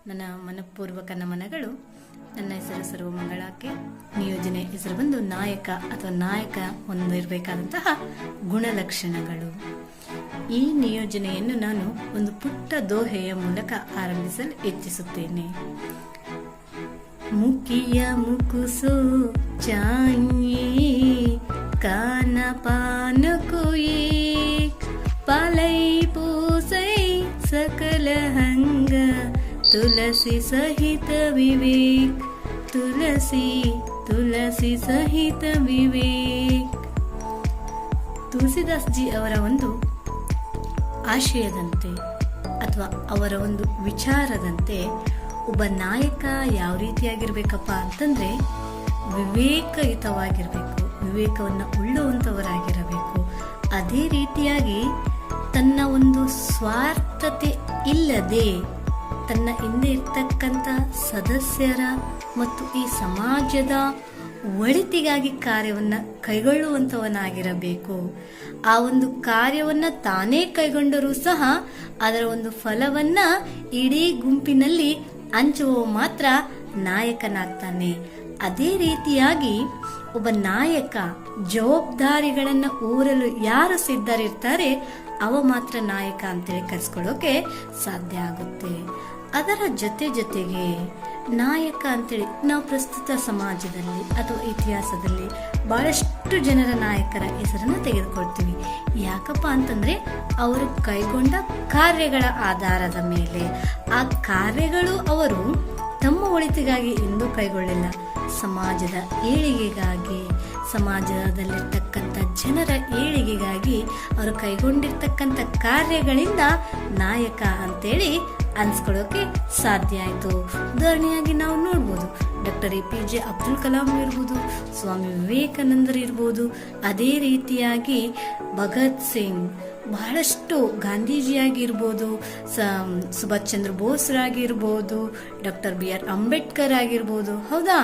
ನನ್ನ ಮನಪೂರ್ವಕ ನಮನಗಳು. ನನ್ನ ಹೆಸರು ಸರ್ವಮಂಗಳಾಕೆ. ನಿಯೋಜನೆ ಹೆಸರು ಬಂದು ನಾಯಕ ಅಥವಾ ನಾಯಕ ಹೊಂದಿರಬೇಕಾದಂತಹ ಗುಣಲಕ್ಷಣಗಳು. ಈ ನಿಯೋಜನೆಯನ್ನು ನಾನು ಒಂದು ಪುಟ್ಟ ದೋಹೆಯ ಮೂಲಕ ಆರಂಭಿಸಲು ಇಚ್ಛಿಸುತ್ತೇನೆ. ಮುಖಿಯ ಮುಕುಸು ಚಾಯೇ ಕಾನ ಪಾನ ಕುಯಿ ಪಾಲೈ ಪೂಸೈ ಸಕಲ ಹಂಗ ತುಳಸಿ ಸಹಿತ ವಿವೇಕ್, ತುಳಸಿ ಸಹಿತ ವಿವೇಕ್. ತುಳಸಿದಾಸ್ ಜಿ ಅವರ ಒಂದು ಆಶಯದಂತೆ ಅಥವಾ ಅವರ ಒಂದು ವಿಚಾರದಂತೆ ಒಬ್ಬ ನಾಯಕ ಯಾವ ರೀತಿಯಾಗಿರ್ಬೇಕಪ್ಪ ಅಂತಂದ್ರೆ ವಿವೇಕಯುತವಾಗಿರ್ಬೇಕು, ವಿವೇಕವನ್ನು ಉಳ್ಳುವಂಥವರಾಗಿರಬೇಕು. ಅದೇ ರೀತಿಯಾಗಿ ತನ್ನ ಒಂದು ಸ್ವಾರ್ಥತೆ ಇಲ್ಲದೆ ತನ್ನ ಹಿಂದೆ ಇರ್ತಕ್ಕಂಥ ಸದಸ್ಯರ ಮತ್ತು ಈ ಸಮಾಜದ ಒಳಿತಿಗಾಗಿ ಕಾರ್ಯವನ್ನು ಕೈಗೊಳ್ಳುವಂಥವನಾಗಿರಬೇಕು. ಆ ಒಂದು ಕಾರ್ಯವನ್ನ ತಾನೇ ಕೈಗೊಂಡರೂ ಸಹ ಅದರ ಒಂದು ಫಲವನ್ನ ಇಡೀ ಗುಂಪಿನಲ್ಲಿ ಹಂಚುವ ಮಾತ್ರ ನಾಯಕನಾಗ್ತಾನೆ. ಅದೇ ರೀತಿಯಾಗಿ ಒಬ್ಬ ನಾಯಕ ಜವಾಬ್ದಾರಿಗಳನ್ನ ಊರಲು ಯಾರು ಸಿದ್ಧರಿರ್ತಾರೆ ಅವ ಮಾತ್ರ ನಾಯಕ ಅಂತೇಳಿ ಕರೆಸ್ಕೊಳ್ಳೋಕೆ ಸಾಧ್ಯ ಆಗುತ್ತೆ. ಅದರ ಜೊತೆಗೆ ನಾಯಕ ಅಂತೇಳಿ ನಾವು ಪ್ರಸ್ತುತ ಸಮಾಜದಲ್ಲಿ ಅಥವಾ ಇತಿಹಾಸದಲ್ಲಿ ಬಹಳಷ್ಟು ಜನರ ನಾಯಕರ ಹೆಸರನ್ನು ತೆಗೆದುಕೊಳ್ತೀವಿ. ಯಾಕಪ್ಪ ಅಂತಂದ್ರೆ ಅವರು ಕೈಗೊಂಡ ಕಾರ್ಯಗಳ ಆಧಾರದ ಮೇಲೆ. ಆ ಕಾರ್ಯಗಳು ಅವರು ತಮ್ಮ ಒಳಿತಿಗಾಗಿ ಎಂದೂ ಕೈಗೊಳ್ಳಿಲ್ಲ, ಸಮಾಜದ ಏಳಿಗೆಗಾಗಿ, ಸಮಾಜದಲ್ಲಿರ್ತಕ್ಕಂಥ ಜನರ ಏಳಿಗೆಗಾಗಿ ಅವರು ಕೈಗೊಂಡಿರ್ತಕ್ಕಂಥ ಕಾರ್ಯಗಳಿಂದ ನಾಯಕ ಅಂತೇಳಿ ಅನ್ಸ್ಕೊಳ್ಳೋಕೆ ಸಾಧ್ಯ ಆಯಿತು. ಉದಾಹರಣೆಯಾಗಿ ನಾವು ನೋಡ್ಬೋದು, ಡಾಕ್ಟರ್ APJ ಅಬ್ದುಲ್ ಕಲಾಂ ಇರ್ಬೋದು, ಸ್ವಾಮಿ ವಿವೇಕಾನಂದರು ಇರ್ಬೋದು, ಅದೇ ರೀತಿಯಾಗಿ ಭಗತ್ ಸಿಂಗ್, ಬಹಳಷ್ಟು ಗಾಂಧೀಜಿಯಾಗಿರ್ಬೋದು, ಸುಭಾಷ್ ಚಂದ್ರ ಬೋಸ್ರಾಗಿರ್ಬೋದು, ಡಾಕ್ಟರ್ BR ಅಂಬೇಡ್ಕರ್ ಆಗಿರ್ಬೋದು. ಹೌದಾ,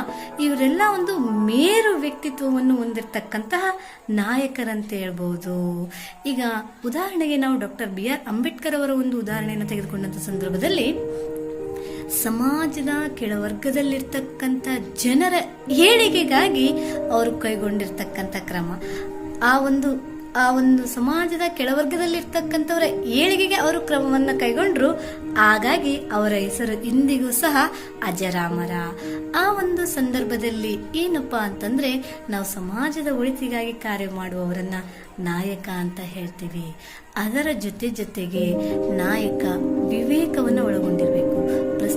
ಇವರೆಲ್ಲ ಒಂದು ಮೇರು ವ್ಯಕ್ತಿತ್ವವನ್ನು ಹೊಂದಿರತಕ್ಕಂತಹ ನಾಯಕರಂತ ಹೇಳ್ಬೋದು. ಈಗ ಉದಾಹರಣೆಗೆ ನಾವು ಡಾಕ್ಟರ್ BR ಅಂಬೇಡ್ಕರ್ ಅವರ ಒಂದು ಉದಾಹರಣೆಯನ್ನು ತೆಗೆದುಕೊಂಡಂತ ಸಂದರ್ಭದಲ್ಲಿ ಸಮಾಜದ ಕೆಳವರ್ಗದಲ್ಲಿರ್ತಕ್ಕಂಥ ಜನರ ಏಳಿಗೆಗಾಗಿ ಅವರು ಕೈಗೊಂಡಿರ್ತಕ್ಕಂಥ ಕ್ರಮ, ಆ ಒಂದು ಸಮಾಜದ ಕೆಳವರ್ಗದಲ್ಲಿರ್ತಕ್ಕಂಥವರ ಏಳಿಗೆಗೆ ಅವರು ಕ್ರಮವನ್ನು ಕೈಗೊಂಡ್ರು. ಹಾಗಾಗಿ ಅವರ ಹೆಸರು ಇಂದಿಗೂ ಸಹ ಅಜರಾಮರ. ಆ ಒಂದು ಸಂದರ್ಭದಲ್ಲಿ ಏನಪ್ಪಾ ಅಂತಂದ್ರೆ ನಾವು ಸಮಾಜದ ಒಳಿತಿಗಾಗಿ ಕಾರ್ಯ ಮಾಡುವವರನ್ನ ನಾಯಕ ಅಂತ ಹೇಳ್ತೀವಿ. ಅದರ ಜೊತೆಗೆ ನಾಯಕ ವಿವೇಕವನ್ನು ಒಳಗೊಂಡಿರ್ಬೇಕು.